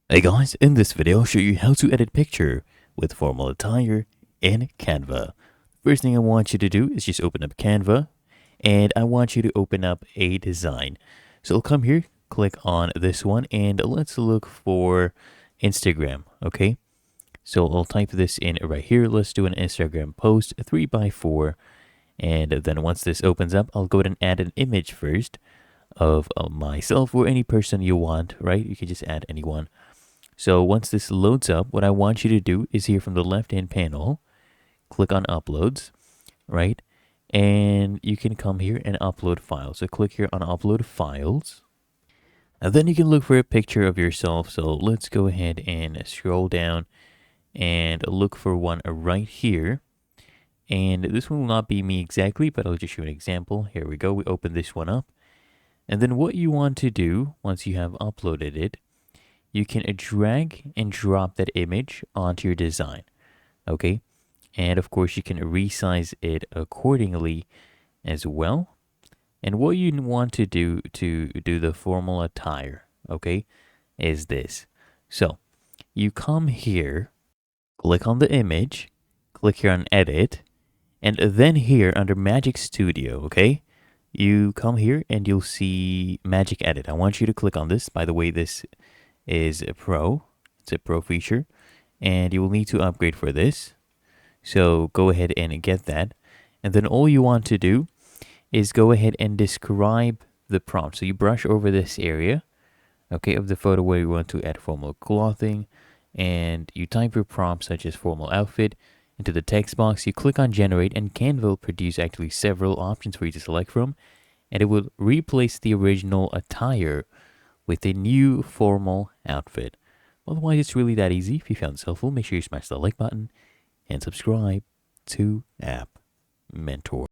Hey guys, in this video I'll show you how to edit picture with formal attire in Canva. First thing I want you to do is just open up Canva and I want you to open up a design. So I'll come here, click on this one and let's look for Instagram, okay? So I'll type this in right here. Let's do an Instagram post 3x4 and then once this opens up, I'll go ahead and add an image first of myself or any person you want, right? You can just add anyone. So once this loads up, what I want you to do is here from the left-hand panel, click on Uploads, right? And you can come here and upload files. So click here on Upload Files. And then you can look for a picture of yourself. So let's go ahead and scroll down and look for one right here. And this one will not be me exactly, but I'll just show you an example. Here we go. We open this one up. And then what you want to do once you have uploaded it, you can drag and drop that image onto your design, okay? And of course, you can resize it accordingly as well. And what you want to do the formal attire, okay, is this. So you come here, click on the image, click here on Edit, and then here under Magic Studio, okay? You come here and you'll see Magic Edit. I want you to click on this. By the way, this is a pro. It's a pro feature and you will need to upgrade for this. So go ahead and get that. And then all you want to do is go ahead and describe the prompt. So you brush over this area, okay, of the photo where you want to add formal clothing and you type your prompt such as formal outfit into the text box. You click on generate and Canva will produce actually several options for you to select from and it will replace the original attire with a new formal outfit. Otherwise, it's really that easy. If you found this helpful, make sure you smash the like button and subscribe to App Mentor.